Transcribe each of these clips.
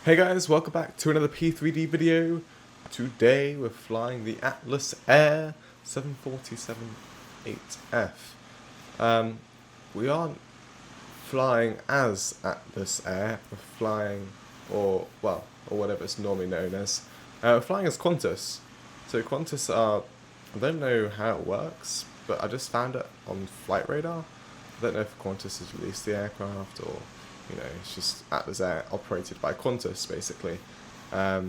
Hey guys, welcome back to another P3D video. Today we're flying the Atlas Air 747-8F. We aren't flying as Atlas Air, we're flying, or whatever it's normally known as. We're flying as Qantas. So Qantas are, I don't know how it works, but I just found it on Flight Radar. I don't know if Qantas has released the aircraft or it's just Atlas Air operated by Qantas, basically. But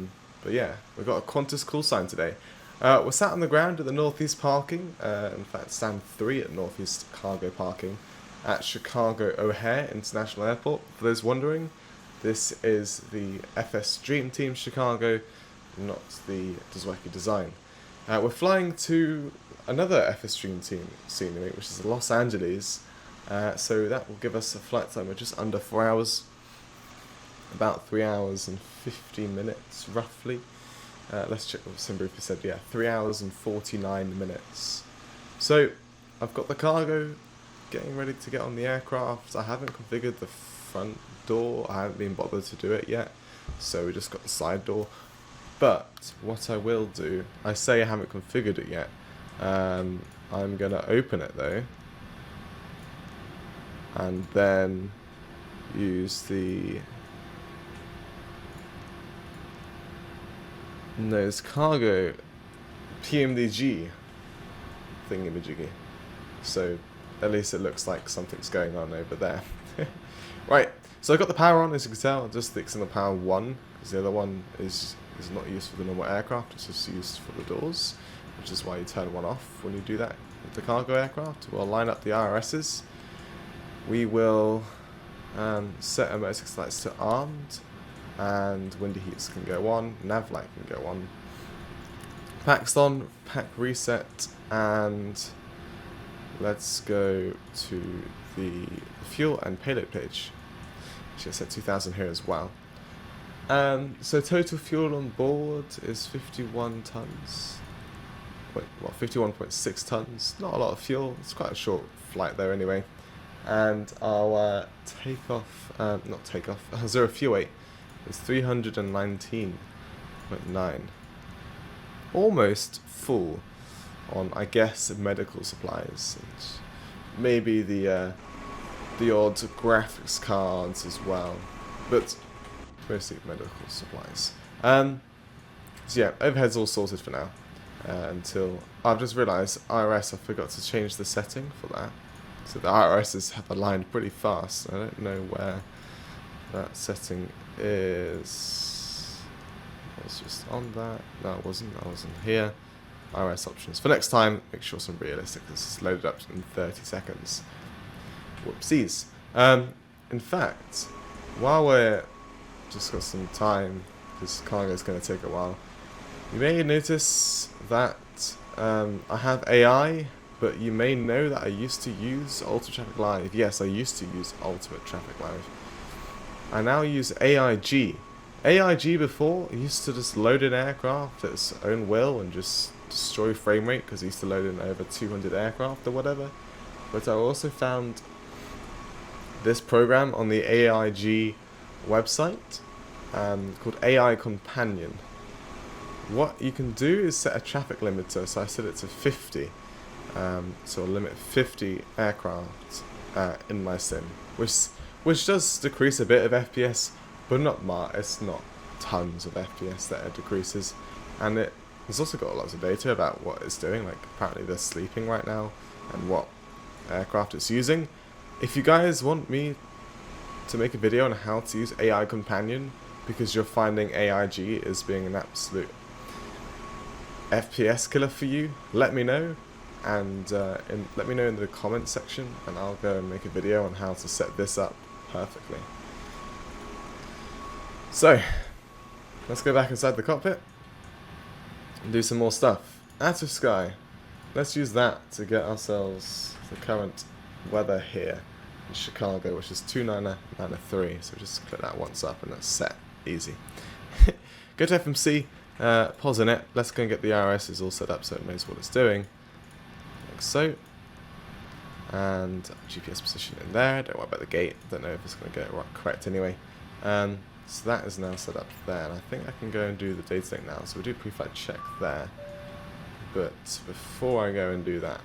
yeah, we've got a Qantas call sign today. We're sat on the ground at the Northeast parking, in fact stand 3 at Northeast Cargo parking, at Chicago O'Hare International Airport. For those wondering, this is the FSDreamTeam Chicago, not the Dozwecki design. We're flying to another FSDreamTeam scenery, which is Los Angeles. So that will give us a flight time of just under 4 hours, about 3 hours and 15 minutes roughly. Let's check what Simbrief said. Yeah, 3 hours and 49 minutes. So I've got the cargo getting ready to get on the aircraft. I haven't configured the front door. I haven't been bothered to do it yet, so we just got the side door. But what I will do, I say I haven't configured it yet. I'm gonna open it though, and then use the nose cargo PMDG thingamajiggy. So at least it looks like something's going on over there. Right, so I've got the power on, as you can tell. Just fixing the power 1, because the other one is not used for the normal aircraft, it's just used for the doors, which is why you turn one off when you do that with the cargo aircraft. We'll line up the RSs. We will set emergency lights to armed, and windy heats can go on, nav light can go on. Pack's on, pack reset, and let's go to the fuel and payload page. Actually, I set 2000 here as well. So total fuel on board is 51 tons. Wait, well, 51.6 tons. Not a lot of fuel. It's quite a short flight there anyway. And our takeoff, not takeoff, 0 fuel weight is 319.9. Almost full on, I guess, medical supplies. And maybe the odd graphics cards as well. But mostly medical supplies. So yeah, overhead's all sorted for now. Until I've just realised IRS, I forgot to change the setting for that. So the IRSs have aligned pretty fast. I don't know where that setting is. I was just on that. No, I wasn't. I wasn't here. IRS options. For next time, make sure some realistic. This is loaded up in 30 seconds. Whoopsies. In fact, while we're just got some time, because cargo is going to take a while, you may notice that I have AI. But you may know that I used to use Ultimate Traffic Live. Yes, I used to use Ultimate Traffic Live. I now use AIG. AIG before used to just load an aircraft at its own will and just destroy frame rate because it used to load in over 200 aircraft or whatever. But I also found this program on the AIG website called AI Companion. What you can do is set a traffic limiter, so I set it to 50. So I'll limit 50 aircraft in my sim, which does decrease a bit of FPS, but not much. It's not tons of FPS that it decreases, and it's also got lots of data about what it's doing. Like apparently they're sleeping right now, and what aircraft it's using. If you guys want me to make a video on how to use AI Companion because you're finding AIG is being an absolute FPS killer for you, let me know. And let me know in the comments section, and I'll go and make a video on how to set this up perfectly. So, let's go back inside the cockpit and do some more stuff. Out of sky, let's use that to get ourselves the current weather here in Chicago, which is 29993. So just click that once up and that's set. Easy. Go to FMC, pause in it. Let's go and get the RSs all set up so it knows what it's doing. Like so. And GPS position in there. Don't worry about the gate. Don't know if it's going to get it right, correct anyway. So that is now set up there, and I think I can go and do the data link now. So we'll do pre-flight check there. But before I go and do that,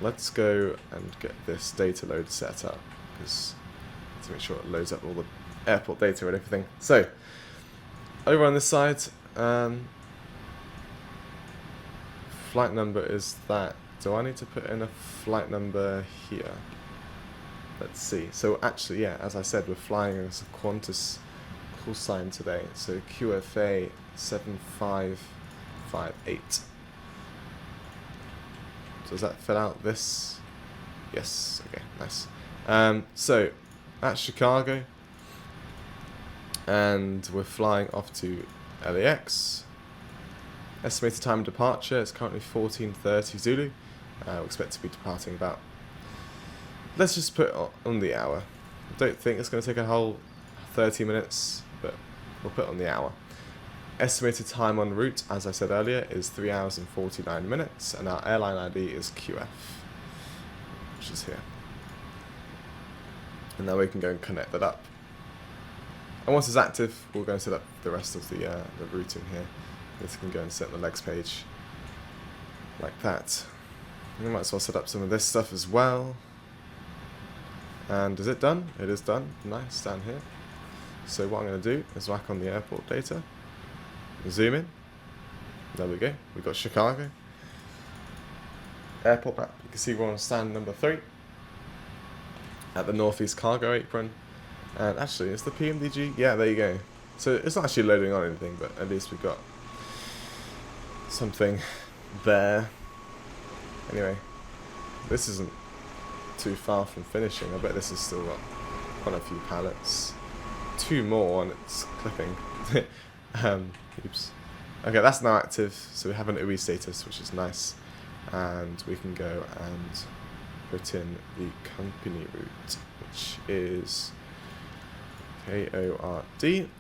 let's go and get this data load set up, because to make sure it loads up all the airport data and everything. So over on this side, flight number is that. Do I need to put in a flight number here? Let's see. So actually, yeah, as I said, we're flying as a Qantas call sign today. So QFA 7558. Does that fill out this? Yes. Okay, nice. So that's Chicago, and we're flying off to LAX. Estimated time of departure is currently 14:30 Zulu. We expect to be departing about, let's just put on the hour. I don't think it's going to take a whole 30 minutes, but we'll put on the hour. Estimated time en route, as I said earlier, is 3 hours and 49 minutes, and our airline ID is QF, which is here. And now we can go and connect that up. And once it's active, we'll go and set up the rest of the routing here. This can go and set the legs page like that. We might as well set up some of this stuff as well. And is it done? It is done. Nice, down here. So what I'm going to do is whack on the airport data. Zoom in. There we go. We've got Chicago. Airport map. You can see we're on stand number 3 at the Northeast Cargo Apron. And actually, it's the PMDG. Yeah, there you go. So it's not actually loading on anything, but at least we've got something there. Anyway, this isn't too far from finishing. I bet this has still got quite a few pallets. 2 more and it's clipping. Oops. Okay, that's now active, so we have an UI status, which is nice. And we can go and put in the company route, which is KORD-KLAX,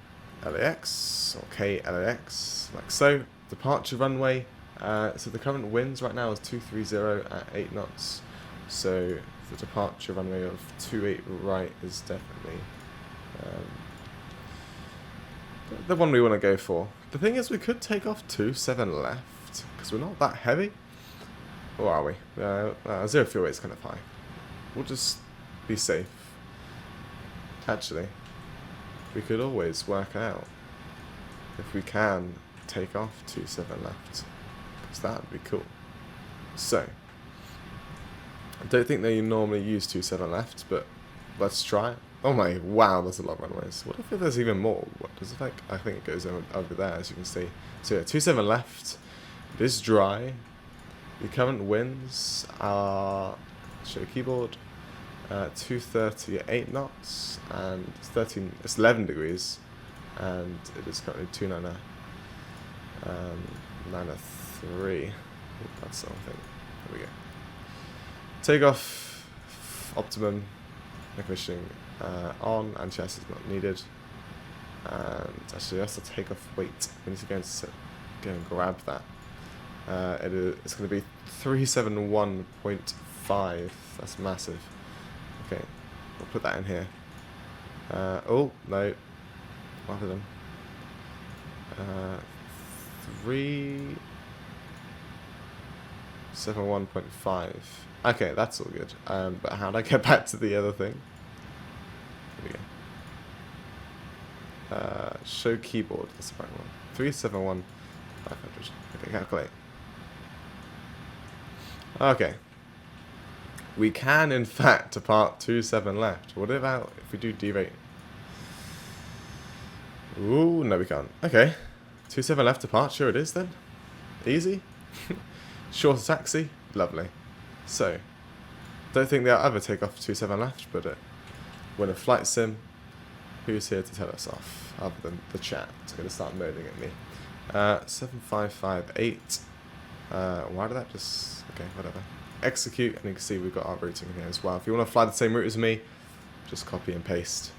or KLAX, like so. Departure runway, so the current winds right now is 230 at 8 knots. So the departure runway of 28 right is definitely the one we want to go for. The thing is, we could take off 27 left, because we're not that heavy. Or are we? 0 fuel rate is kind of high. We'll just be safe. Actually, we could always work out if we can take off 27 left, because that would be cool. So, I don't think they normally use 27 left, but let's try it. Oh my, wow, there's a lot of runways. What if there's even more? What does it like? I think it goes over there, as you can see. So yeah, 27 left. It is dry. The current winds are, show keyboard, 230 at 8 knots, and it's 11 degrees, and it is currently 903. That's something. There we go. Takeoff, optimum, air conditioning on, and chassis is not needed. And actually, that's the takeoff weight. We need to go and grab that. It's going to be 371.5. That's massive. Okay, we'll put that in here. Oh no, what have I done? 371.5. Okay, that's all good. But how do I get back to the other thing? Here we go. Show keyboard. That's the right one. 371.500. Okay, calculate. Okay. We can, in fact, depart 27 left. What about if we do derate? Ooh, no, we can't. Okay. 27 left departure it is then. Easy. Shorter taxi. Lovely. So, don't think they'll ever take off 27 left, but when a flight sim, who's here to tell us off other than the chat? It's going to start moaning at me. 7558. Why did that just... Okay, whatever. Execute, and you can see we've got our routing here as well. If you want to fly the same route as me, just copy and paste.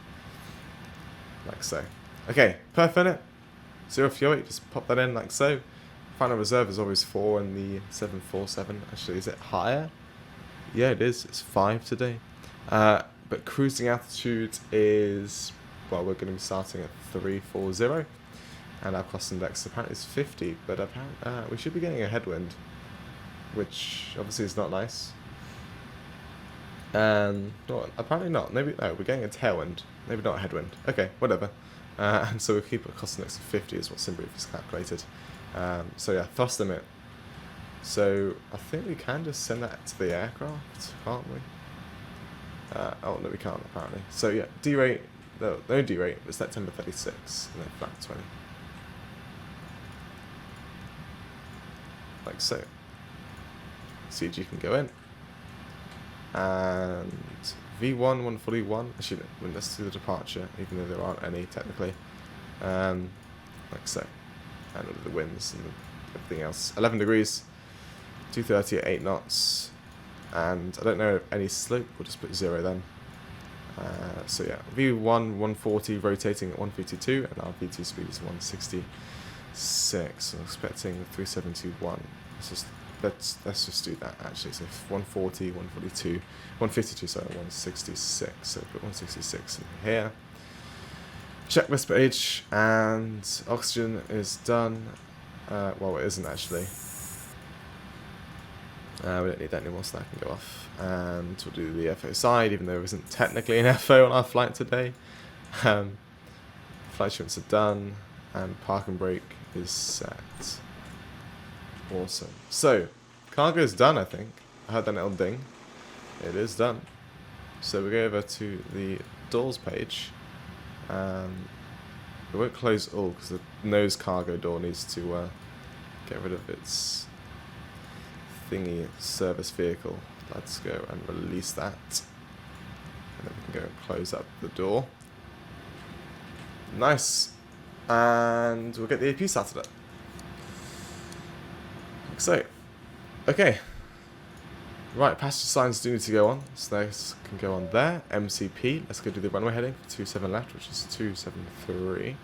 Like so. Okay, per minute. 0 fuel rate, just pop that in like so. Final reserve is always 4 in the 747. Actually, is it higher? Yeah, it is. It's 5 today. But cruising altitude is well, we're going to be starting at 340, and our cost index apparently is 50, but apparently we should be getting a headwind, which obviously is not nice. Well, apparently not. Maybe no, we're getting a tailwind. Maybe not a headwind. Okay, whatever. And so we'll keep a cost index of 50 is what SimBrief is calculated. So yeah, thrust limit. So I think we can just send that to the aircraft, can't we? Oh no, we can't apparently. So yeah, D-rate. No D-rate. It's September 36 and then flat 20. Like so. CG can go in. And V1 141. Actually, let's do the departure, even though there aren't any technically. Like so. And the winds and everything else. 11 degrees. 230 at 8 knots. And I don't know any slope. We'll just put 0 then. So yeah, V1 140 rotating at 152, and our V2 speed is 166. So I'm expecting 3721. Let's just do that actually. So 140, 142, 152, sorry, 166. So put 166 in here. Checklist page, and oxygen is done. Well, it isn't actually. We don't need that anymore, so that can go off. And we'll do the FO side, even though there isn't technically an FO on our flight today. Flight instruments are done, and park and brake is set. Awesome. So, cargo's done, I think. I heard that little ding. It is done. So we go over to the doors page. We won't close all, because the nose cargo door needs to get rid of its thingy service vehicle. Let's go and release that, and then we can go and close up the door. Nice. And we'll get the AP started up. Like so. Okay. Right, passenger signs do need to go on, so those can go on there. MCP, let's go do the runway heading for 27 left, which is 273.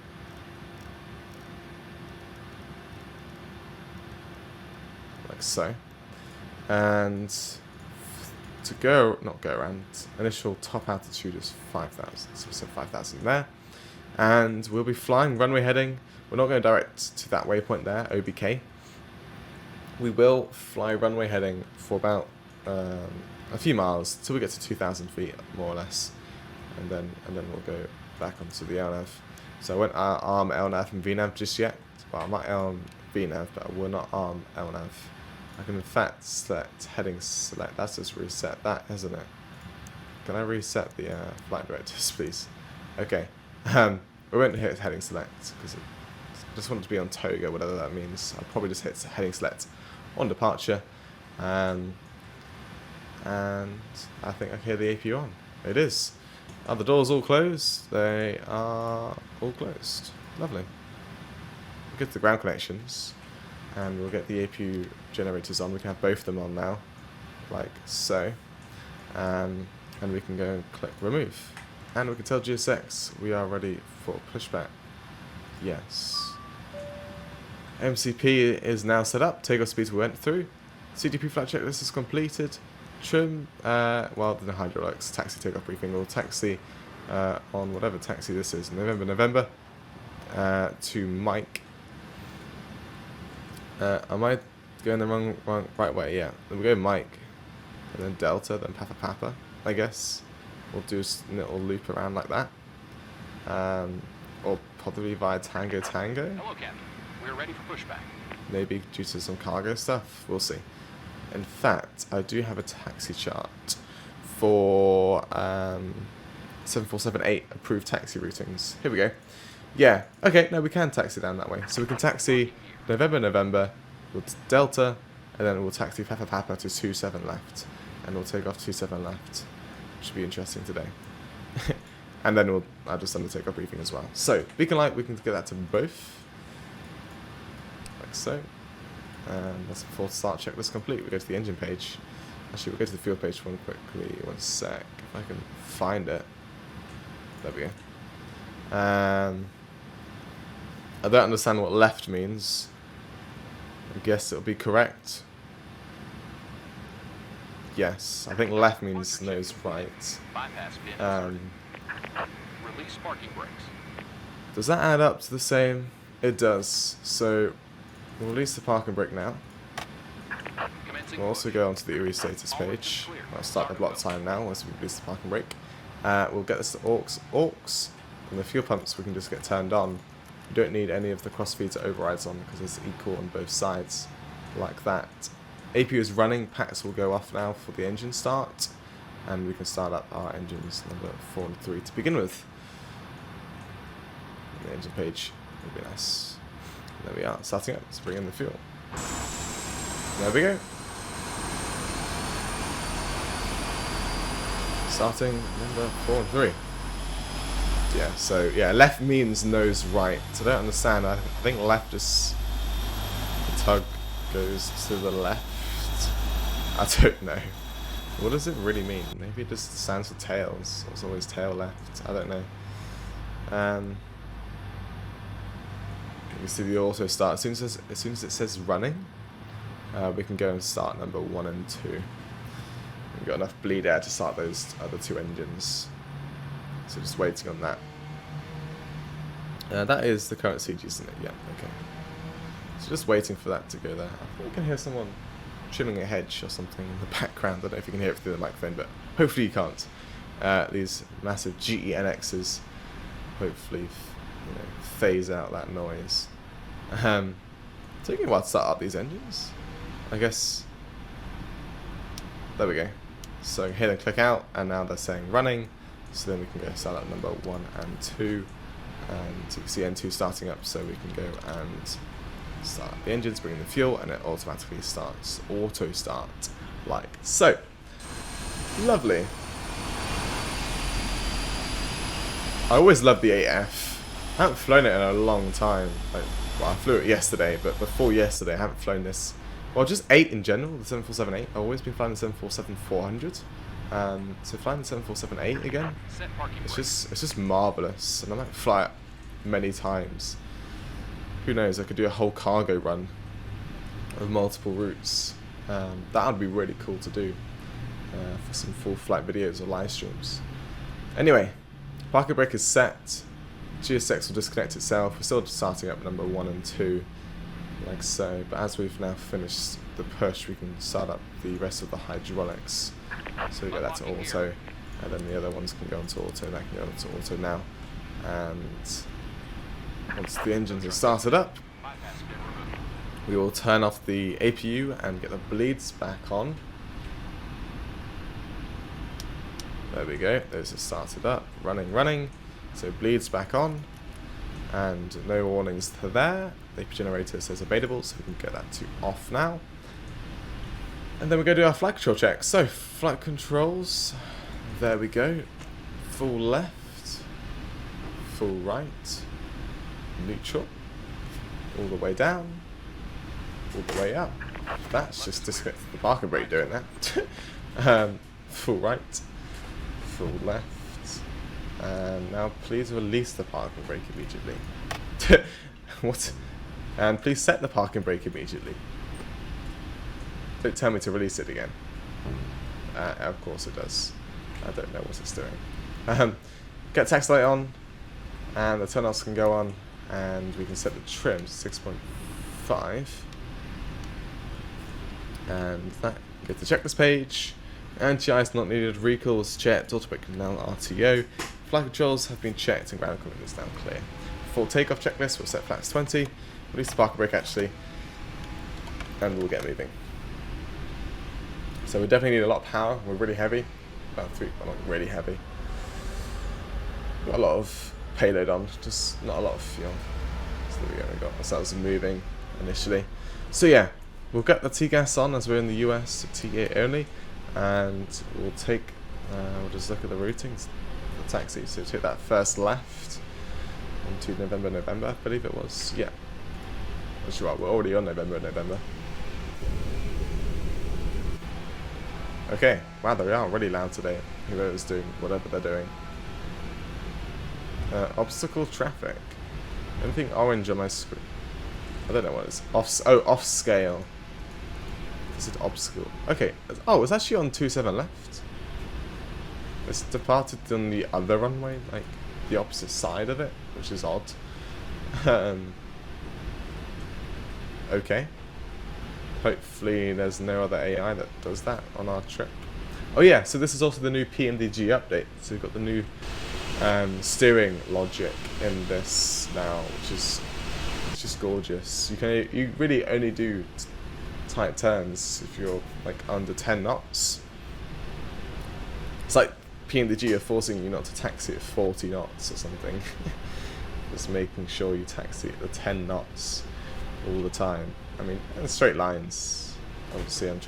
Like so. And to go, not go around, initial top altitude is 5,000, so we said 5,000 there. And we'll be flying runway heading. We're not going direct to that waypoint there, OBK. We will fly runway heading for about a few miles till we get to 2,000 feet, more or less, and then we'll go back onto the LNAV. So I won't arm LNAV and VNAV just yet. Well, I might arm VNAV, but I will not arm LNAV. I can in fact select heading select. That's just reset that, isn't it? Can I reset the flight directives, please? Okay. We won't hit heading select because I just want it to be on Toga, whatever that means. I'll probably just hit heading select on departure. And I think I hear the AP on. It is. Are the doors all closed? They are all closed. Lovely. We'll get to the ground connections, and we'll get the APU generators on. We can have both of them on now, like so. And we can go and click remove. And we can tell GSX we are ready for pushback. Yes. MCP is now set up. Takeoff speeds we went through. CDP flight checklist is completed. Trim, well, the hydraulics, taxi takeoff briefing. We'll taxi on whatever taxi this is. November. To Mike. Am I going the right way? Yeah. Then we go Mike. And then Delta, then Papa, I guess. We'll do a little loop around like that. Or probably via Tango. Hello, Captain. We're ready for pushback. Maybe due to some cargo stuff. We'll see. In fact, I do have a taxi chart for 7478 approved taxi routings. Here we go. Yeah. Okay. No, we can taxi down that way. So we can taxi November. We'll Delta, and then we'll taxi Papa to 27 left, and we'll take off 27 left. Should be interesting today. And then I'll just undertake our briefing as well. So, beacon light, we can get that to both. Like so. And that's the full start checklist complete. We go to the engine page. Actually, we'll go to the fuel page one quickly. One sec. If I can find it. There we go. I don't understand what left means. I guess it'll be correct. Yes, I think left means nose right. Release parking brakes. Does that add up to the same? It does. So we'll release the parking brake now. We'll also go onto the UE status page. I'll start the block time now once we release the parking brake. We'll get this to AUX, and the fuel pumps we can just get turned on. You don't need any of the crossfeeds overrides on because it's equal on both sides, like that. APU is running, packs will go off now for the engine start, and we can start up our engines number 4 and 3 to begin with. The engine page would be nice. There we are, starting up, let's bring in the fuel. There we go. Starting number 4 and 3. Yeah, so yeah, left means nose right. So I don't understand. I think left is the tug goes to the left. I don't know. What does it really mean? Maybe it just stands for tails. It's always tail left. I don't know. You see the auto start. As soon as it says running, we can go and start number 1 and 2. We've got enough bleed air to start those other 2 engines. So just waiting on that. That is the current CG, isn't it? Yeah, okay. So just waiting for that to go there. I think you can hear someone trimming a hedge or something in the background. I don't know if you can hear it through the microphone, but hopefully you can't. These massive GENXs hopefully phase out that noise. Taking a while to start up these engines. I guess. There we go. So hit and click out, and now they're saying running. So then we can go start up number 1 and 2, and you can see N2 starting up. So we can go and start the engines, bring in the fuel, and it automatically starts auto start like so. Lovely. I always love the 8F. I haven't flown it in a long time. Well, I flew it yesterday, but before yesterday I haven't flown this. Well, just 8 in general, the 747-8. I've always been flying the 747-400. So flying the 747-8 again, it's just marvelous, and I might fly it many times. Who knows? I could do a whole cargo run of multiple routes. That would be really cool to do for some full flight videos or live streams. Anyway, parking brake is set. GSX will disconnect itself. We're still starting up number 1 and 2. Like so, but as we've now finished the push, we can start up the rest of the hydraulics. So we get that to auto, and then the other ones can go into auto. That can go into auto now. And once the engines are started up, we will turn off the APU and get the bleeds back on. There we go. Those are started up, running. So bleeds back on, and no warnings to there. The generator says abatable, so we can get that to off now. And then we go do our flight control check. So, flight controls, there we go. Full left, full right, neutral, all the way down, all the way up. That's just disconnected the parking brake doing that. Full right, full left. And now please release the parking brake immediately. What? And please set the parking brake immediately. Don't tell me to release it again. Of course it does. I don't know what it's doing. Get taxi light on, and the turn-offs can go on, and we can set the trim to 6.5. And that, get the checklist page. Anti-ice not needed, recalls checked, autobrake now RTO. Flight controls have been checked and ground equipment is now clear. Full takeoff checklist, we'll set flaps 20. Release the parking brake actually, and we'll get moving. So we definitely need a lot of power. We're really heavy, about 3, well, not really heavy. Got a lot of payload on, just not a lot of fuel. So there we go, we got ourselves moving initially. So yeah, we'll get the T-gas on as we're in the US, T8 only, and we'll take, we'll just look at the routings, the taxi. So take that first left onto November, I believe it was, yeah. That's right, we're already on November. Okay, wow, they are really loud today. Whoever's doing whatever they're doing. Obstacle traffic. Anything orange on my screen? I don't know what it is. Off scale. Is it obstacle? Okay. Oh, it's actually on 27 left. It's departed on the other runway. Like, the opposite side of it, which is odd. Okay. Hopefully there's no other AI that does that on our trip. Oh yeah, so this is also the new PMDG update. So we've got the new steering logic in this now, which is just gorgeous. You really only do tight turns if you're like under 10 knots. It's like PMDG are forcing you not to taxi at 40 knots or something. Just making sure you taxi at the 10 knots all the time. I mean, in straight lines. Obviously, I'm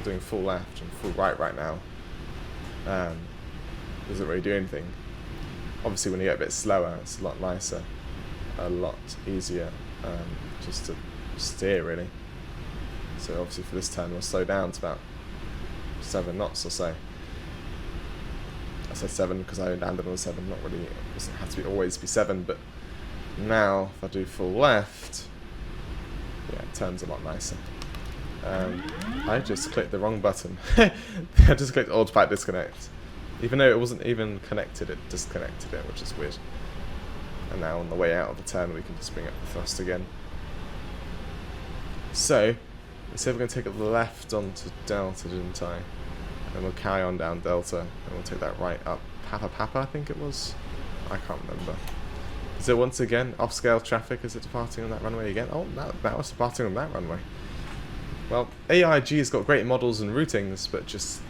doing full left and full right now. Doesn't really do anything. Obviously, when you get a bit slower, it's a lot nicer, a lot easier, just to steer really. So obviously for this turn, we'll slow down to about 7 knots or so. I said 7 because I landed on 7. Not really. It doesn't have to always be 7, but now if I do full left, yeah, it turns a lot nicer. I just clicked the wrong button. I just clicked autopilot disconnect. Even though it wasn't even connected, it disconnected it, which is weird. And now on the way out of the turn, we can just bring up the thrust again. So, we said we're going to take a left onto Delta, didn't I? And we'll carry on down Delta, and we'll take that right up Papa, I think it was? I can't remember. Is it once again off-scale traffic? Is it departing on that runway again? Oh, that was departing on that runway. Well, AIG has got great models and routings, but just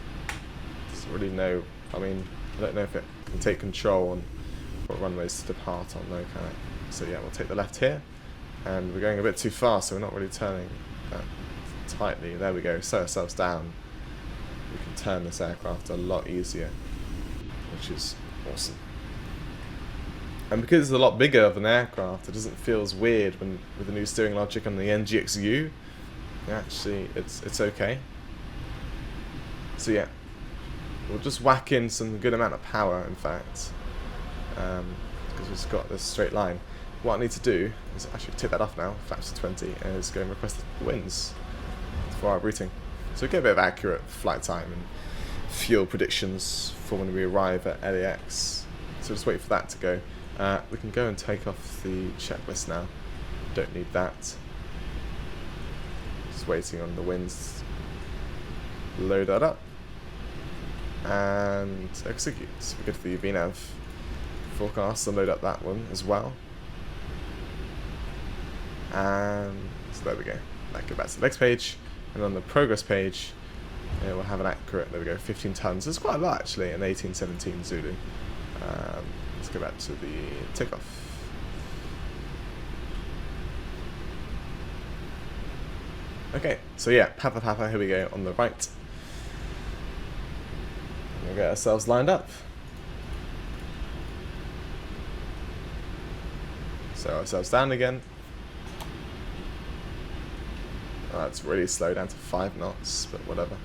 doesn't really know. I mean, I don't know if it can take control on what runways to depart on, though, can it? So yeah, we'll take the left here, and we're going a bit too fast, so we're not really turning that tightly. There we go, slow ourselves down. We can turn this aircraft a lot easier, which is awesome. And because it's a lot bigger of an aircraft, it doesn't feel as weird when with the new steering logic on the NGXU. Actually, it's okay. So yeah, we'll just whack in some good amount of power, in fact, because we've got this straight line. What I need to do is actually take that off now, flaps to 20, and is go and request the winds for our routing. So we get a bit of accurate flight time and fuel predictions for when we arrive at LAX. So just wait for that to go. We can go and take off the checklist now. Don't need that. Just waiting on the winds. Load that up. And execute. So we go to the VNav forecast and load up that one as well. And so there we go. That go back to the next page. And on the progress page, we'll have an accurate, there we go, 15 tons. It's quite a lot actually, an 1817 Zulu. Let's go back to the takeoff. Okay, so yeah, Papa, here we go on the right. We'll get ourselves lined up. Slow ourselves down again. Oh, it's really slow down to 5 knots, but whatever.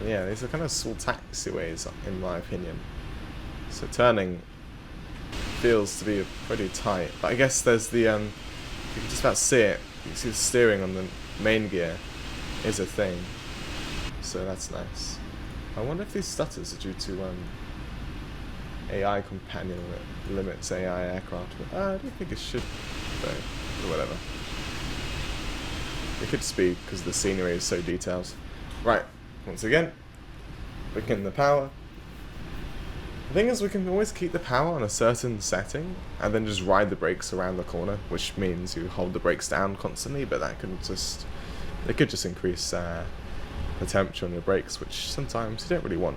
Yeah, these are kind of small taxiways, in my opinion. So turning feels to be pretty tight. But I guess there's the, you can just about see it. You can see the steering on the main gear is a thing. So that's nice. I wonder if these stutters are due to AI companion that limits AI aircraft. But I don't think it should, though. Or whatever. It could speed because the scenery is so detailed. Right, once again, begin the power. The thing is, we can always keep the power on a certain setting and then just ride the brakes around the corner, which means you hold the brakes down constantly, but that could just, it could just increase the temperature on your brakes, which sometimes you don't really want.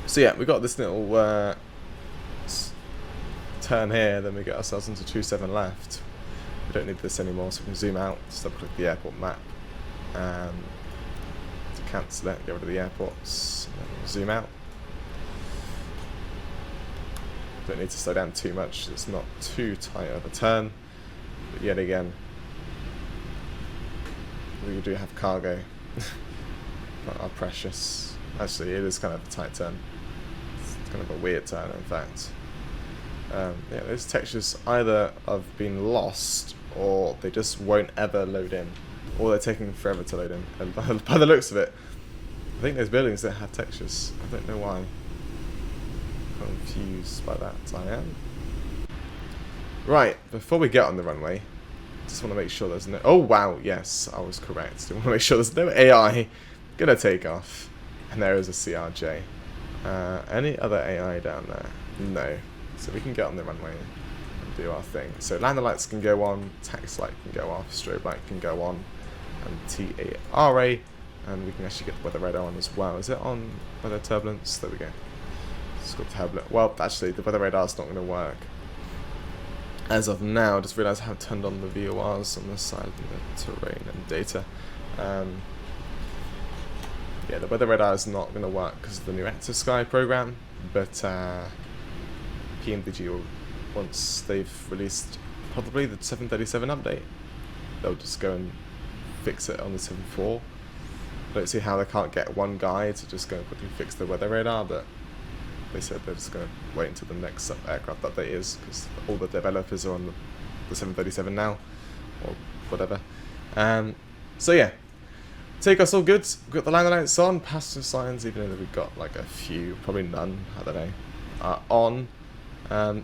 So yeah, we got this little turn here, then we get ourselves into 27 left. We don't need this anymore, so we can zoom out, just double click the airport map, and to cancel it, get rid of the airports, and then we'll zoom out. Don't need to slow down too much, it's not too tight of a turn, but yet again, we do have cargo, not our precious. Actually, it is kind of a tight turn. It's kind of a weird turn, in fact. Yeah, those textures either have been lost or they just won't ever load in, or they're taking forever to load in. And by the looks of it, I think those buildings don't have textures. I don't know why. confused by that, I am. Right, before we get on the runway, just want to make sure there's no... Oh, wow, yes, I was correct. I want to make sure there's no AI gonna take off. And there is a CRJ. Any other AI down there? No. So we can get on the runway and do our thing. So lander lights can go on, taxi light can go off, strobe light can go on, and TARA, and we can actually get the weather radar on as well. Is it on weather turbulence? There we go. It's got turbulence. Well, actually, the weather radar is not going to work. As of now, I just realised I have turned on the VORs on this side, the terrain and data. Yeah, the weather radar is not going to work because of the new Active Sky program, but PMDG will, once they've released probably the 737 update, they'll just go and fix it on the 7.4. I don't see how they can't get one guy to just go and quickly fix the weather radar, but they said they're just going to wait until the next aircraft update is, because all the developers are on the 737 now, or whatever. So yeah, takeoff's all good. We've got the landing lights on, passenger signs, even though we've got like a few, probably none, I don't know, on.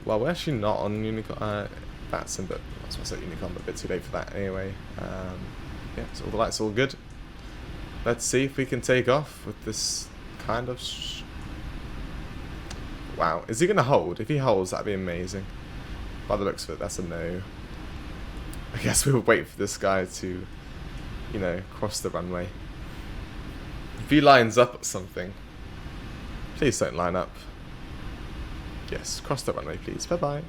Well, we're actually not on Unicorn, Batson, but I was going to say Unicorn, but a bit too late for that anyway. Yeah, so all the lights are all good. Let's see if we can take off with this kind of... Wow, is he going to hold? If he holds, that'd be amazing. By the looks of it, that's a no. I guess we'll wait for this guy to, you know, cross the runway. If he lines up at something, please don't line up. Yes, cross the runway, please. Bye-bye.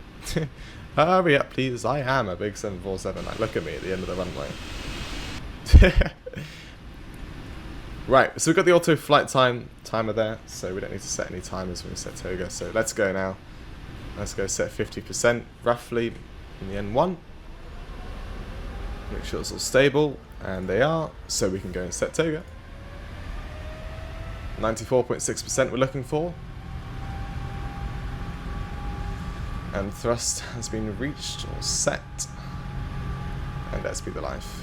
Hurry up, please. I am a big 747. Like, look at me at the end of the runway. Right, so we've got the auto flight timer there, so we don't need to set any timers when we set Toga. So let's go now. Let's go set 50% roughly in the N1. Make sure it's all stable, and they are, so we can go and set Toga. 94.6% we're looking for. And thrust has been reached or set. And let's be the life.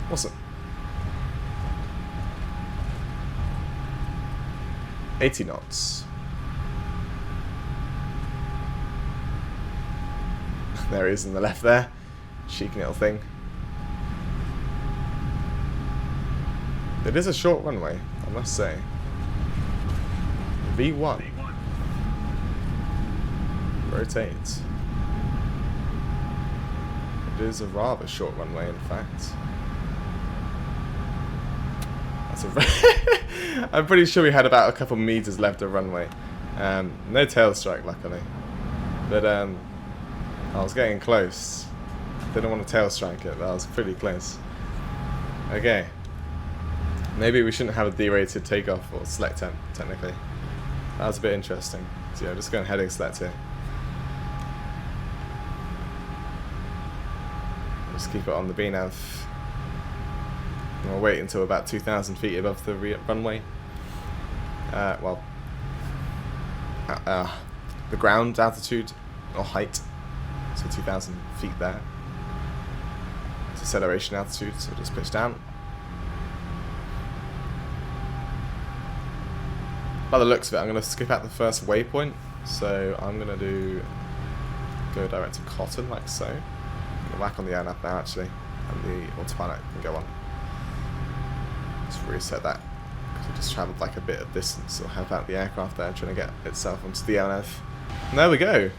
Awesome. 80 knots. There he is on the left there. Cheeky little thing. It is a short runway, I must say. V1. Rotate. It is a rather short runway, in fact. I'm pretty sure we had about a couple meters left of runway. No tail strike, luckily. But I was getting close. Didn't want to tail strike it, but I was pretty close. Okay. Maybe we shouldn't have a derated takeoff or select temp, technically. That was a bit interesting. So yeah, just going heading select here. Just keep it on the BNAV. We'll wait until about 2,000 feet above the runway. Well, the ground altitude or height, so 2,000 feet there. It's acceleration altitude, so just pitch down. By the looks of it, I'm going to skip out the first waypoint, so I'm going to go direct to Cotton, like so. I'm going to whack on the airnav now, actually, and the autopilot can go on. Just reset that, because it just travelled like a bit of distance. It'll help out the aircraft there, trying to get itself onto the LNF. And there we go.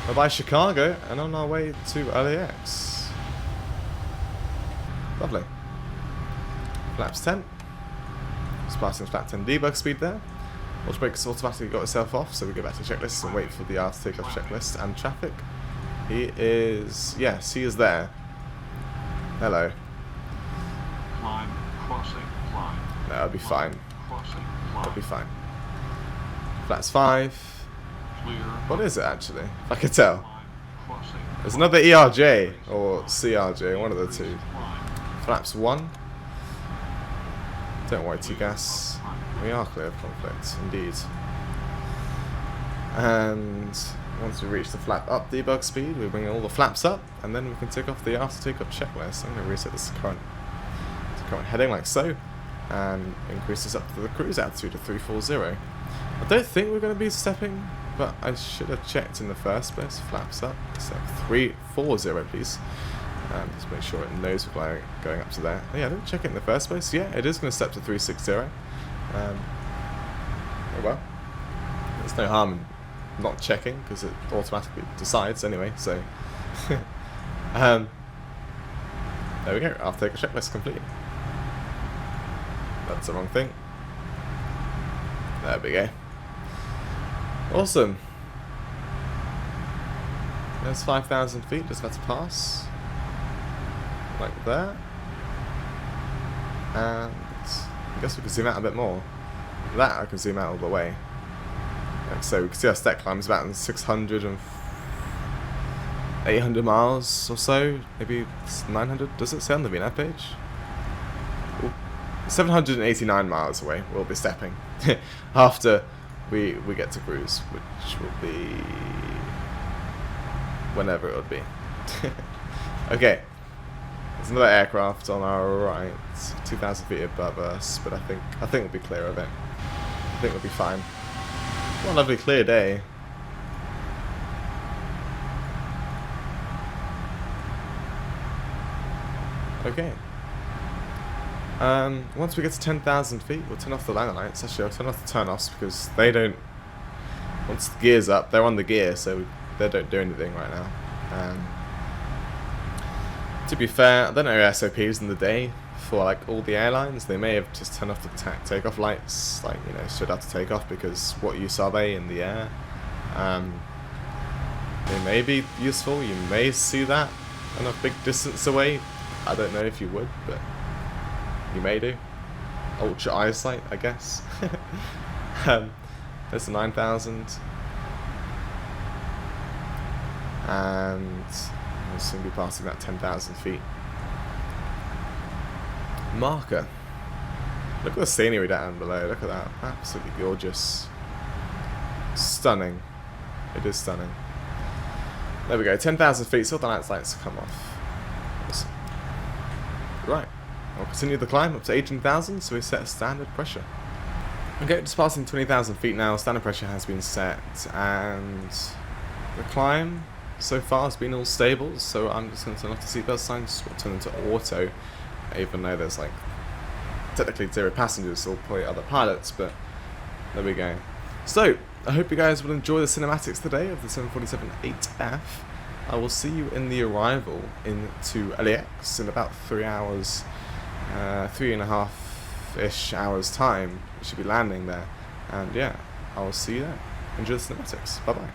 Bye-bye Chicago, and on our way to LAX. Lovely. Flaps 10. Just passing flap 10 debug speed there. Orbx automatically got itself off, so we go back to checklist and wait for the after takeoff checklist and traffic. He is, yes, he is there. Hello. Climb, crossing, climb. No, I'll be fine. Crossing, I'll climb. be fine. Flaps 5. Clear. What is it actually? If I could tell. Climb, crossing. There's another ERJ or CRJ, one of the two. Climb. Flaps 1. Don't worry, T-Gas. We are clear of conflict, indeed. And once we reach the flap up debug speed, we bring all the flaps up, and then we can tick off the after takeoff checklist. I'm going to reset this current heading like so. and increase this up to the cruise altitude of 340. I don't think we're going to be stepping, but I should have checked in the first place. Flaps up, step 340 please. Just make sure it knows we're going up to there. Oh, yeah, I didn't check it in the first place. Yeah, it is going to step to 360. Oh well, there's no harm in not checking because it automatically decides anyway. So there we go. I'll take a checklist complete. That's the wrong thing. There we go. Awesome. There's 5,000 feet, just about to pass. Like that. And I guess we can zoom out a bit more. That I can zoom out all the way. Like so, we can see our step climb is about 600 and 800 miles or so. Maybe 900. Does it say on the VNAV page? Ooh. 789 miles away we'll be stepping after we get to cruise, which will be whenever it would be. Okay, there's another aircraft on our right, 2,000 feet above us, but I think we'll be clear of it. I think we'll be fine. What a lovely clear day. Okay. Once we get to 10,000 feet, we'll turn off the landing lights. Actually, I'll turn off the turn-offs because they don't... Once the gear's up, they're on the gear, so they don't do anything right now. To be fair, I don't know SOPs in the day for like all the airlines. They may have just turned off the takeoff lights, like, you know, straight after takeoff, because what use are they in the air? They may be useful. You may see that on a big distance away. I don't know if you would, but you may do. Ultra eyesight, I guess. There's the 9,000. And we'll soon be passing that 10,000 feet marker. Look at the scenery down below. Look at that. Absolutely gorgeous. Stunning. It is stunning. There we go. 10,000 feet. Still the lights come off. Awesome. Right. We'll continue the climb up to 18,000, so we set a standard pressure. Okay, just passing 20,000 feet now, standard pressure has been set, and the climb so far has been all stable, so I'm just going to turn off the seatbelt signs, we'll turn into auto, even though there's like technically 0 passengers, so probably other pilots, but there we go. So, I hope you guys will enjoy the cinematics today of the 747-8F. I will see you in the arrival into LAX in about 3 hours. 3.5-ish hours time. We should be landing there, and yeah, I will see you there. Enjoy the cinematics. Bye bye.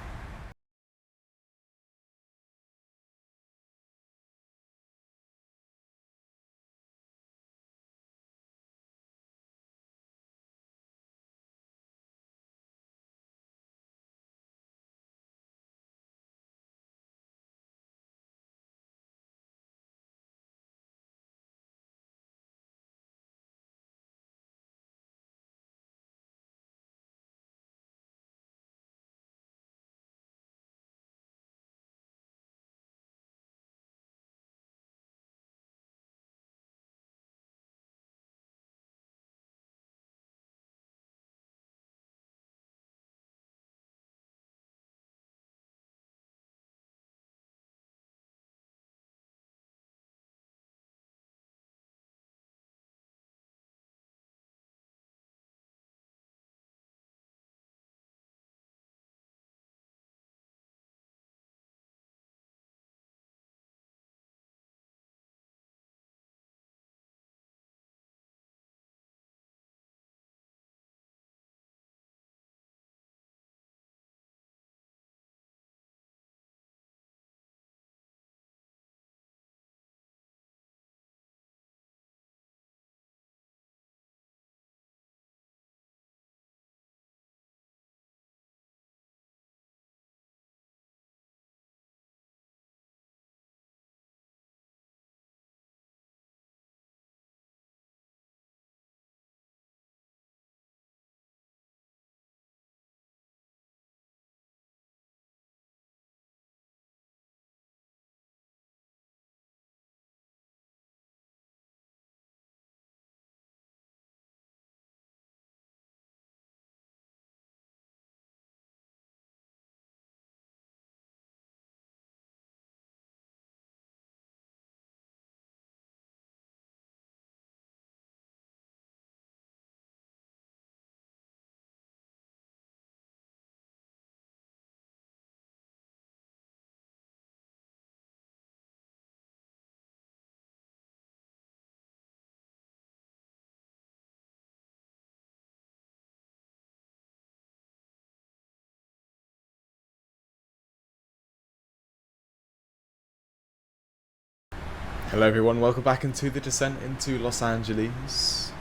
Hello everyone, welcome back into the descent into Los Angeles.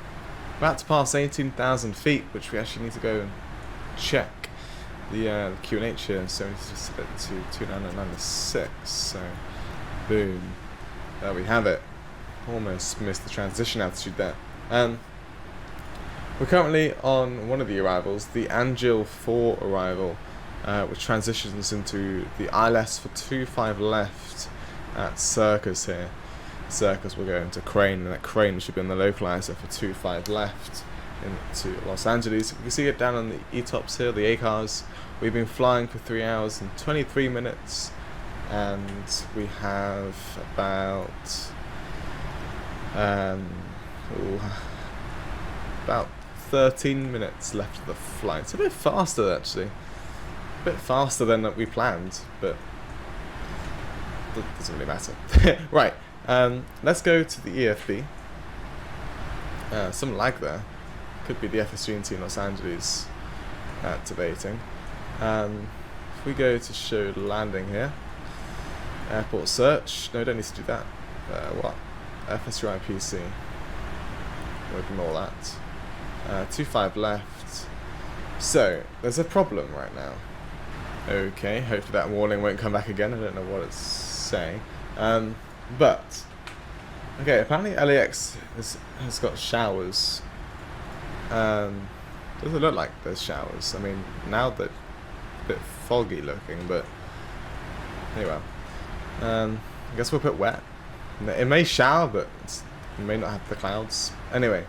About to pass 18,000 feet, which we actually need to go and check the QNH here, so we need to set it to 2996, so boom, there we have it. Almost missed the transition altitude there. We're currently on one of the arrivals, the Angelfall Arrival, which transitions into the ILS for 25 left at Circus here. Circus will go into Crane, and that Crane should be on the localizer for 25 left into Los Angeles. You can see it down on the ETOPS here, the ACARs. We've been flying for 3 hours and 23 minutes, and we have about 13 minutes left of the flight. It's a bit faster actually, a bit faster than we planned, but it doesn't really matter. Right. Let's go to the EFB. Some lag there. Could be the FSDreamTeam Los Angeles activating. If we go to show land here, airport search. No, don't need to do that. What? FSUI PC. We'll ignore that. 25 left. So there's a problem right now. Okay, hopefully that warning won't come back again. I don't know what it's saying. But okay, apparently LAX has got showers. Doesn't look like there's showers. I mean, now they're a bit foggy looking, but anyway. I guess we'll put wet. It may shower, but it may not have the clouds. Anyway,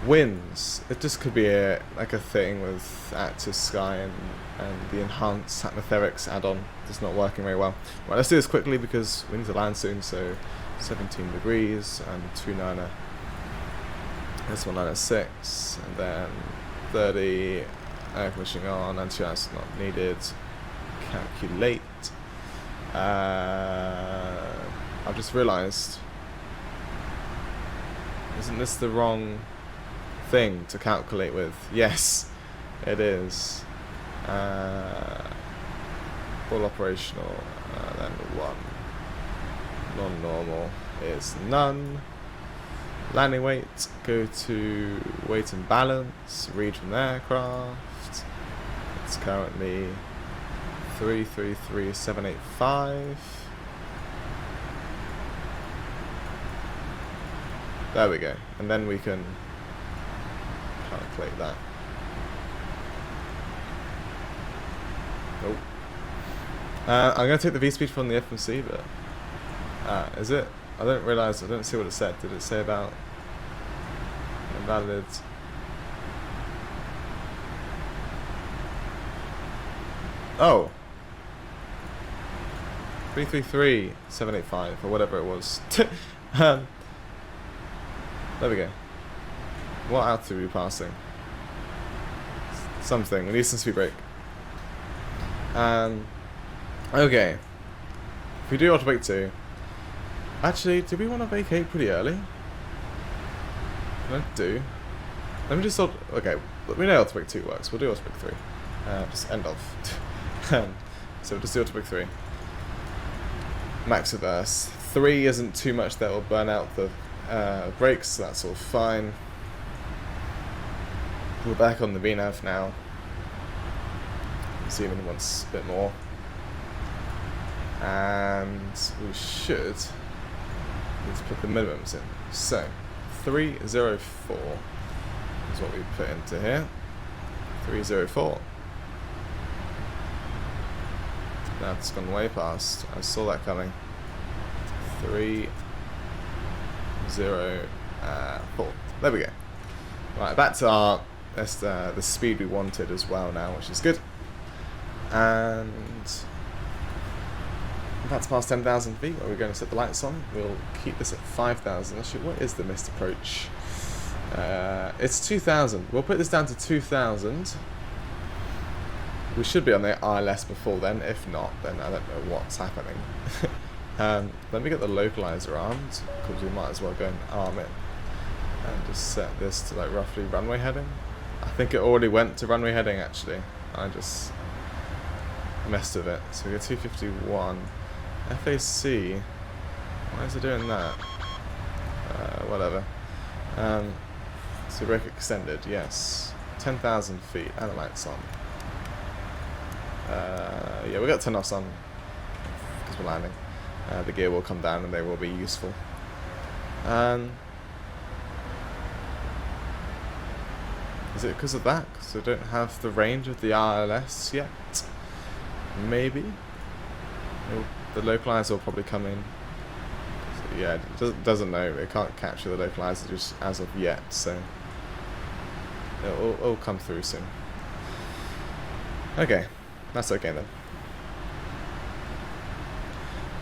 winds. It just could be like a thing with Active Sky and the enhanced atmospherics add-on just not working very well. Right, let's do this quickly because we need to land soon. So 17 degrees and 29er. That's 196, and then 30. Air conditioning on. Anti-ice not needed. Calculate. I've just realised. Isn't this the wrong thing to calculate with? Yes, it is. Full operational, then 1. Non-normal is none. Landing weight, go to weight and balance, read from the aircraft. It's currently 333,785. There we go, and then we can calculate that. Nope. I'm going to take the V-speed from the FMC, but is it? I don't realise, I don't see what it said. Did it say about invalid? Oh! 333,785, or whatever it was. There we go. What altitude are we passing? Something. We need some speed break. Okay. If we do auto brake 2. Actually, do we want to vacate pretty early? I do. Let me just okay, we know auto brake 2 works. We'll do auto brake 3. Just end off. So we'll just do auto brake 3. Max reverse. 3 isn't too much that will burn out the brakes, so that's all fine. We're back on the VNAV now. Zoom in once a bit more. And we should need to put the minimums in. So 304 is what we put into here. 304. That's gone way past. I saw that coming. 304. There we go. Right, back to our the speed we wanted as well now, which is good. And that's past 10,000 feet where we're going to set the lights on. We'll keep this at 5,000. Actually, what is the missed approach? It's 2,000. We'll put this down to 2,000. We should be on the ILS before then. If not, then I don't know what's happening. Let me get the localizer armed, because we might as well go and arm it. And just set this to like roughly runway heading. I think it already went to runway heading actually. I just messed with it. So we go 251. FAC Why is it doing that? Whatever. So brake extended, yes. 10,000 feet, and the lights on. Yeah, we got 10 knots on because we're landing. The gear will come down and they will be useful. Is it because of that? Because I don't have the range of the RLS yet? Maybe? The localizer will probably come in. So, yeah, it doesn't know. It can't capture the localizer just as of yet, so it'll come through soon. Okay, that's okay then.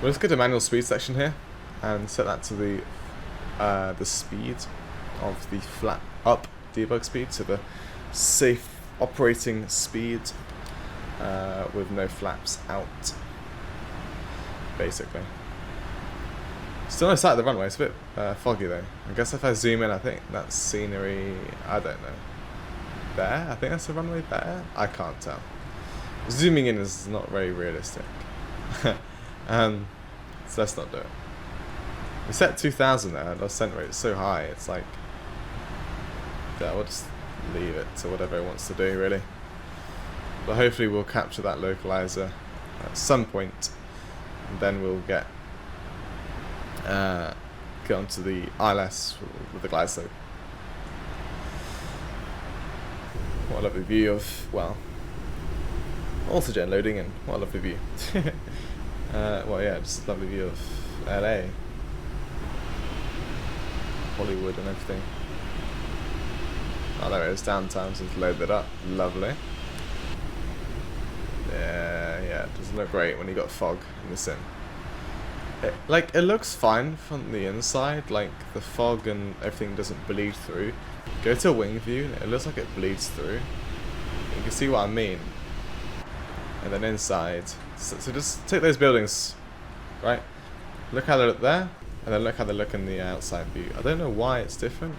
We'll just go to manual speed section here and set that to the speed of the flat up debug speed, so the safe operating speed with no flaps out, basically. Still no sight of the runway. It's a bit foggy though. I guess if I zoom in, I think that's scenery. I don't know. There? I think that's the runway there? I can't tell. Zooming in is not very realistic. So let's not do it. We set 2000 there, and our center rate is so high, it's like, yeah, we'll just leave it to whatever it wants to do, really. But hopefully we'll capture that localizer at some point, and then we'll get onto the ILS with the glide slope. What a lovely view of, well, Autogen loading in. What a lovely view. Well, yeah, just a lovely view of LA, Hollywood and everything. Oh, there it is, downtown, so it's loaded it up. Lovely. Yeah, it doesn't look great when you got fog in the sim. It looks fine from the inside, like the fog and everything doesn't bleed through. Go to a wing view, it looks like it bleeds through. You can see what I mean. And then inside, so just take those buildings, right? Look how they look there, and then look how they look in the outside view. I don't know why it's different.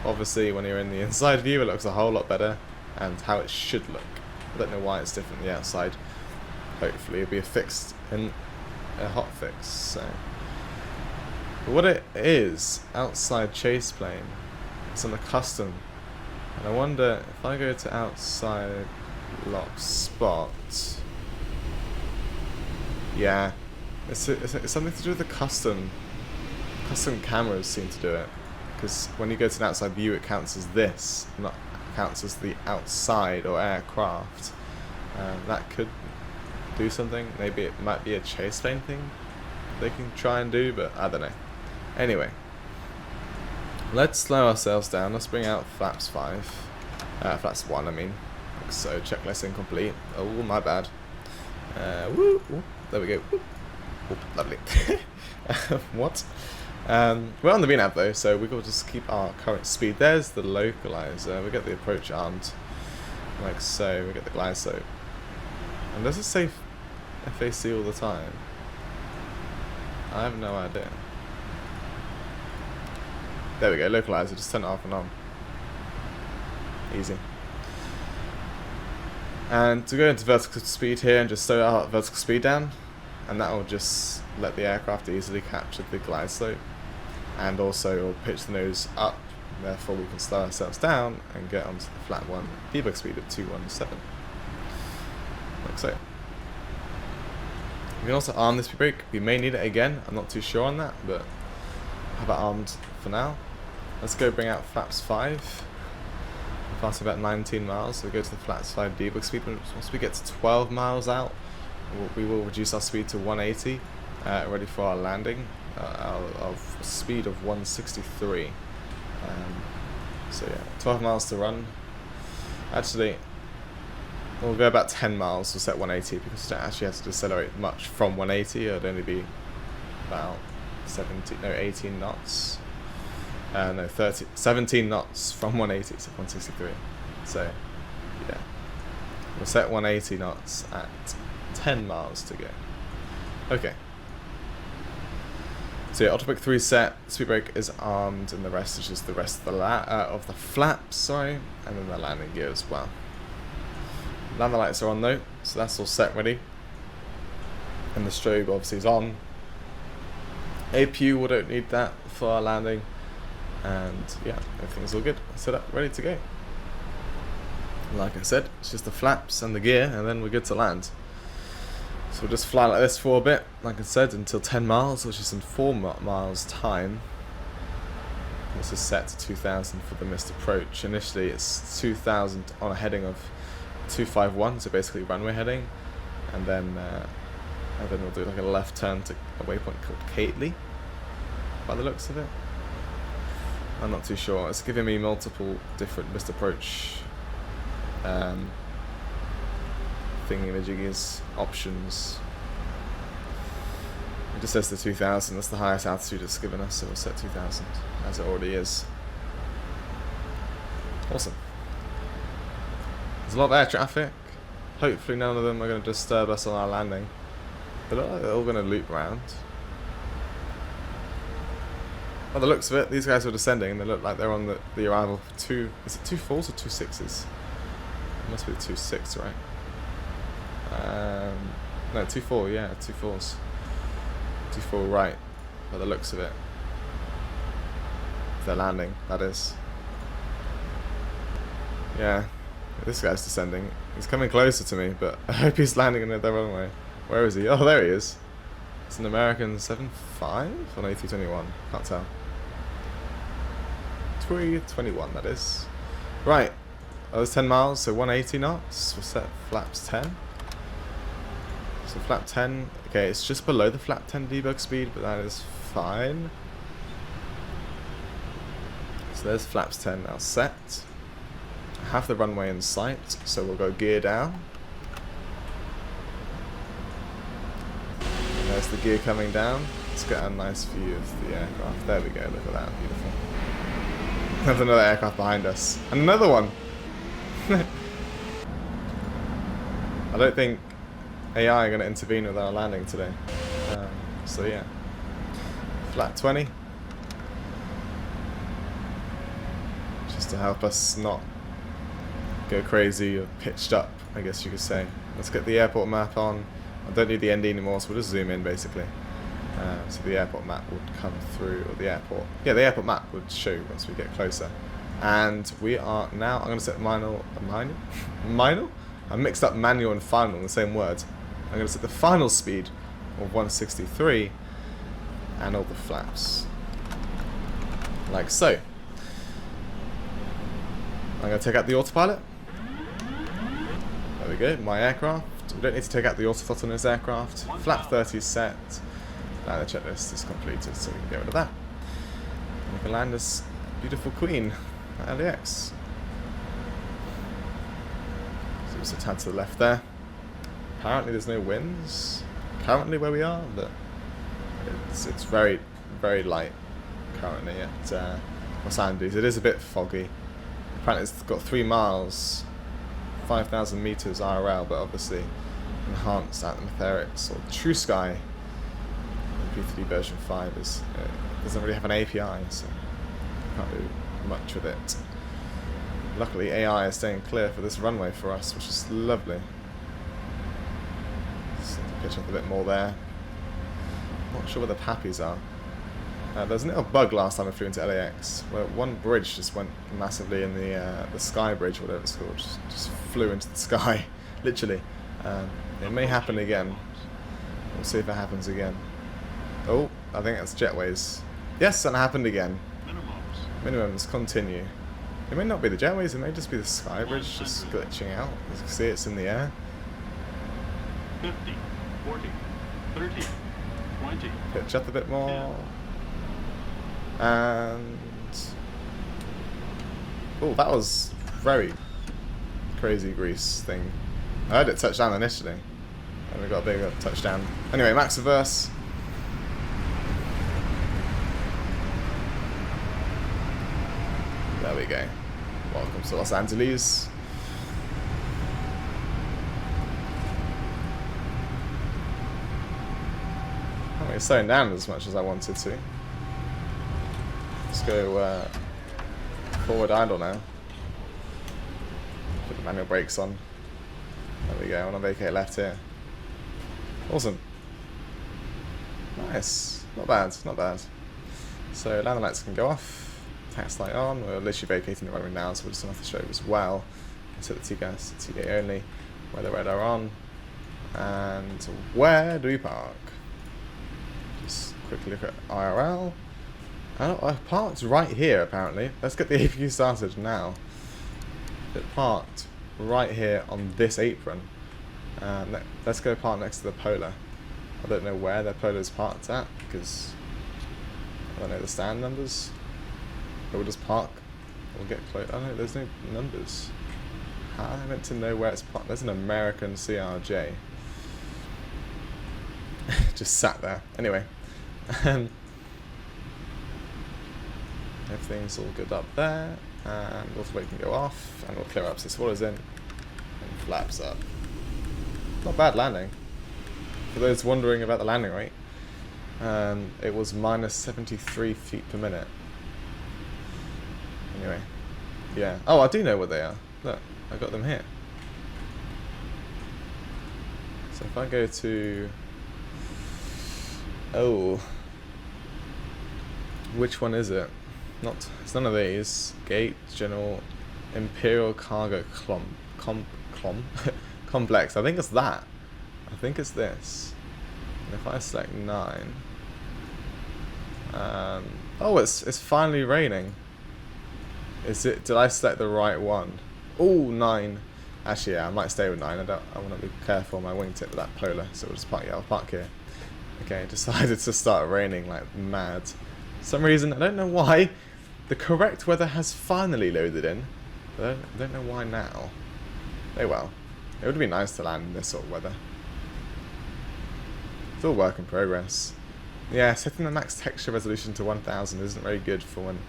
Obviously, when you're in the inside view, it looks a whole lot better, and how it should look. I don't know why it's different in the outside. Hopefully, it'll be a fixed and a hot fix. So, but what it is, outside chase plane, it's on the custom, and I wonder if I go to outside lock spot. Yeah, it's something to do with the custom cameras seem to do it, because when you go to an outside view, it counts as this, not counts as the outside or aircraft. That could do something. Maybe it might be a chase plane thing they can try and do, but I don't know. Anyway, let's slow ourselves down. Let's bring out flaps 5. Flaps 1, I mean. So checklist incomplete. Oh, my bad. Woo, woo, there we go. Woo. Oh, lovely. What? We're on the VNAV though, so we will just keep our current speed. There's the localizer. We get the approach armed, like so. We get the glide slope. And does it say FAC all the time? I have no idea. There we go, localizer. Just turn it off and on. Easy. And to go into vertical speed here and just slow our vertical speed down, and that will just let the aircraft easily capture the glide slope, and also it will pitch the nose up, therefore we can slow ourselves down and get onto the flat 1 debug speed of 217, like so. We can also arm this brake. We may need it again, I'm not too sure on that, but have it armed for now. Let's go bring out flaps 5. Fast about 19 miles, so we go to the flaps 5 debug speed. Once we get to 12 miles out, we will reduce our speed to 180, ready for our landing of speed of 163. So yeah, 12 miles to run. Actually, we'll go about 10 miles to set 180, because we don't actually have to decelerate much from 180. It'd only be about 18 knots. No, 17 knots from 180 to 163. So, yeah. We'll set 180 knots at 10 miles to go. Okay. So yeah, autopic 3 set, speed brake is armed, and the rest is just the rest of the flaps, sorry, and then the landing gear as well. Landing lights are on though, so that's all set ready. And the strobe obviously is on. APU, we don't need that for our landing. And yeah, everything's all good. Set up, ready to go. Like I said, it's just the flaps and the gear, and then we're good to land. So we'll just fly like this for a bit, like I said, until 10 miles, which is in 4 miles time. This is set to 2,000 for the missed approach. Initially it's 2,000 on a heading of 251, so basically runway heading, and then we'll do like a left turn to a waypoint called Kately, by the looks of it. I'm not too sure. It's giving me multiple different missed approach thingy-majiggies options. It just says the 2,000. That's the highest altitude it's given us, so we'll set 2,000 as it already is. Awesome. There's a lot of air traffic. Hopefully none of them are going to disturb us on our landing. They look like they're all going to loop around. By the looks of it, these guys are descending and they look like they're on the arrival for two. Is it 2 4s or 2 6s? It must be the 2 6, right? No, 2 4, yeah, 2 4s. 2 4 right, by the looks of it. If they're landing, that is. Yeah, this guy's descending. He's coming closer to me, but I hope he's landing in the wrong way. Where is he? Oh, there he is. It's an American 7.5 or an A321. Can't tell. 321, that is. Right. Oh, it's 10 miles, so 180 knots. We'll set flaps 10. So flap 10. Okay, it's just below the flap 10 debug speed, but that is fine. So there's flaps 10 now set. I have the runway in sight, so we'll go gear down. And there's the gear coming down. Let's get a nice view of the aircraft. There we go, look at that, beautiful. There's another aircraft behind us. And another one! I don't think AI are going to intervene with our landing today. So yeah. Flat 20. Just to help us not go crazy or pitched up, I guess you could say. Let's get the airport map on. I don't need the ND anymore, so we'll just zoom in basically. So the airport map would come through, or the airport map would show once we get closer. And we are now, I'm going to set minor? I mixed up manual and final in the same word. I'm going to set the final speed of 163 and all the flaps. Like so. I'm going to take out the autopilot. There we go, my aircraft. We don't need to take out the autothrottle in this aircraft. Flap 30 set. Now the checklist is completed, so we can get rid of that. And we can land this beautiful queen at LAX. So just a tad to the left there. Apparently there's no winds currently where we are, but it's very, very light currently at Los Andes. It is a bit foggy. Apparently it's got 3 miles, 5,000 meters IRL, but obviously enhanced atmospherics or true sky. P3Dv5 is doesn't really have an API, so can't do much with it. Luckily, AI is staying clear for this runway for us, which is lovely. Just need to pitch up a bit more there. Not sure where the pappies are. There's a little bug last time I flew into LAX, where one bridge just went massively in the sky bridge, whatever it's called, just flew into the sky, literally. It may happen again. We'll see if it happens again. Oh, I think that's jetways. Yes, and it happened again. Minimums continue. It may not be the jetways, it may just be the sky bridge just glitching out. As you can see, it's in the air. 50, 40, 30, 20. Pitch up a bit more. And oh, that was very crazy grease thing. I heard it touch down initially, and we got a bigger touchdown. Anyway, max reverse. There we go. Welcome to Los Angeles. I haven't slowing down as much as I wanted to. Let's go forward idle now. Put the manual brakes on. There we go, I want to vacate left here. Awesome. Nice. Not bad, not bad. So landing lights can go off, tax light on, we're literally vacating the runway now, so we'll just have to show as well. Set the TGAS to TA only, weather radar on, and where do we park? Just quickly look at IRL. I parked right here apparently. Let's get the APU started now. It parked right here on this apron. Let's go park next to the Polar. I don't know where their Polar's parked at because I don't know the stand numbers. But we'll just park. We'll get close. Oh no, there's no numbers. How am I meant to know where it's parked? There's an American CRJ. Just sat there. Anyway. Everything's all good up there. And autoweight can go off. And we'll clear up so swallows in. And flaps up. Not bad landing. For those wondering about the landing rate, it was minus 73 feet per minute. Anyway. Yeah. Oh, I do know what they are. Look. I got them here. So if I go to... Oh. Which one is it? It's none of these. Gate, General, Imperial Cargo Complex. I think it's that. I think it's this. And if I select 9... oh, it's finally raining. Is it? Did I select the right one? Oh, 9. Actually, yeah, I might stay with 9. I want to be careful on my wingtip with that Polar, so we'll just park. Yeah, I'll park here. Okay, it decided to start raining like mad. For some reason, I don't know why. The correct weather has finally loaded in. But I don't know why now. Oh well. It would be nice to land in this sort of weather. It's all work in progress. Yeah, setting the max texture resolution to 1000 isn't very good for when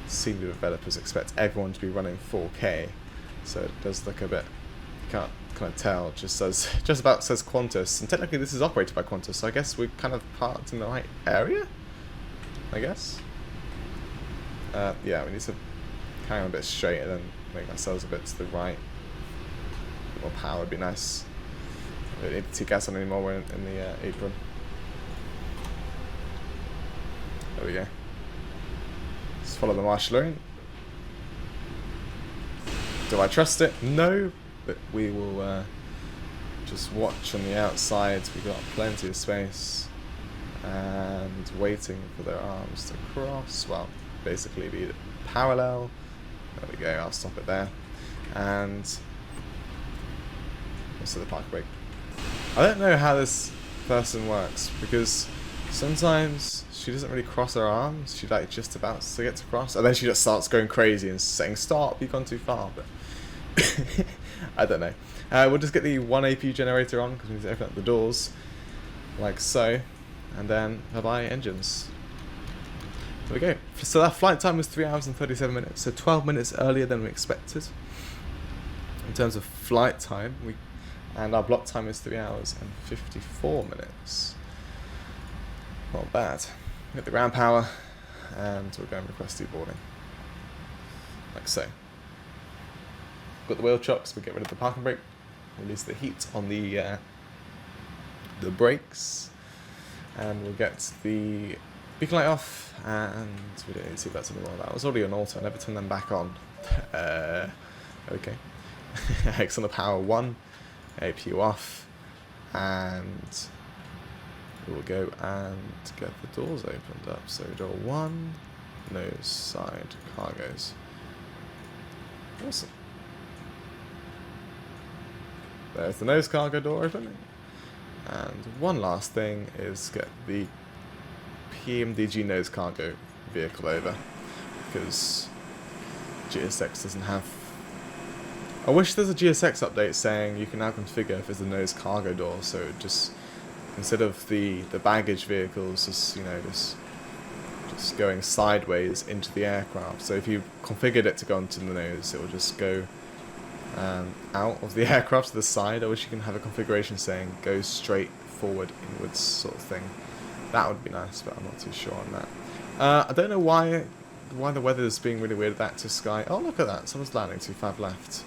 senior developers expect everyone to be running 4K. So it does look a bit, you can't kind of tell, just about says Qantas, and technically this is operated by Qantas, so I guess we're kind of parked in the right area, I guess. Yeah, we need to carry on a bit straight and then make ourselves a bit to the right. A bit more power would be nice. We don't need to gas on anymore, we're in the apron. There we go. Just follow the marshalling. Do I trust it? No, but we will just watch on the outside. We've got plenty of space and waiting for their arms to cross. Well, basically be parallel. There we go, I'll stop it there. And also the park brake. I don't know how this person works because sometimes she doesn't really cross her arms. She like just about to get to cross, and then she just starts going crazy and saying, "Stop! You've gone too far." But I don't know. We'll just get the one APU generator on because we need to open up the doors, like so, and then bye-bye engines. There we go. So that flight time was 3 hours and 37 minutes, so 12 minutes earlier than we expected. In terms of flight time, and our block time is 3 hours and 54 minutes. Not bad. Get the ground power, and we'll go and request deboarding. Like so. Got the wheel chocks, we'll get rid of the parking brake, release the heat on the brakes, and we'll get the beacon light off, and we don't need to see that anymore. That was already on auto, I never turned them back on. Okay. X on the power 1, APU off, and we'll go and get the doors opened up. So door 1, nose side cargoes. Awesome. There's the nose cargo door opening. And one last thing is get the PMDG nose cargo vehicle over, because GSX doesn't have... I wish there's a GSX update saying you can now configure if it's a nose cargo door, so just instead of the baggage vehicles just, you know, just going sideways into the aircraft. So if you configured it to go onto the nose, it will just go out of the aircraft to the side. I wish you can have a configuration saying go straight forward inwards sort of thing. That would be nice, but I'm not too sure on that. I don't know why the weather is being really weird with active sky. Oh, look at that, someone's landing, 25 left.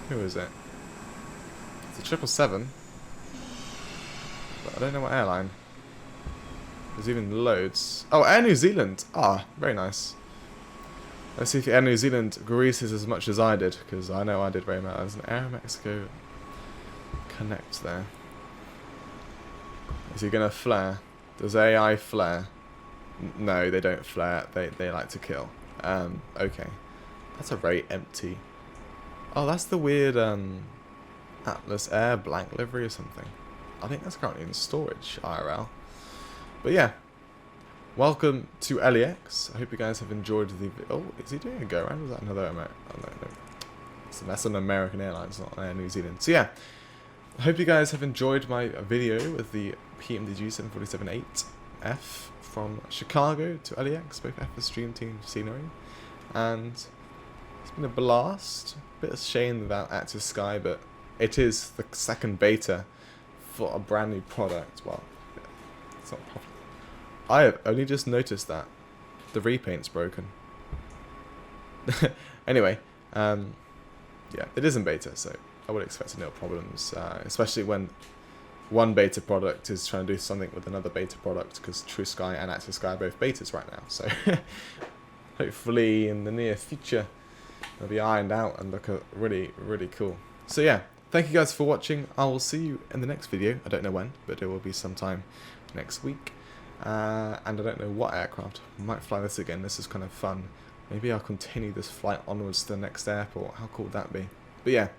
Who is it? It's a 777. But I don't know what airline. There's even loads. Oh, Air New Zealand. Ah, very nice. Let's see if Air New Zealand greases as much as I did, because I know I did very much. There's an Air Mexico Connect there. Is he going to flare? Does AI flare? No, they don't flare. They like to kill. Okay. That's a very empty. Oh, that's the weird Atlas Air blank livery or something. I think that's currently in storage, IRL. But yeah. Welcome to LAX. I hope you guys have enjoyed the... Oh, is he doing a go-around? Was that another American? Oh, no. So that's an American Airlines, not Air New Zealand. So yeah. I hope you guys have enjoyed my video with the PMDG 747-8F from Chicago to LAX, both FSDreamTeam scenery. And it's been a blast. Bit of shame about Active Sky, but it is the second beta for a brand new product. Well, it's not proper. I have only just noticed that the repaint's broken. Anyway, yeah, it is in beta, so I would expect no problems, especially when one beta product is trying to do something with another beta product, because True Sky and Active Sky are both betas right now. So hopefully in the near future they'll be ironed out and look really, really cool. So yeah, thank you guys for watching. I will see you in the next video. I don't know when, but it will be sometime next week. And I don't know what aircraft. I might fly this again. This is kind of fun. Maybe I'll continue this flight onwards to the next airport. How cool would that be? But yeah,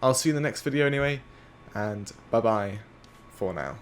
I'll see you in the next video anyway, and bye-bye for now.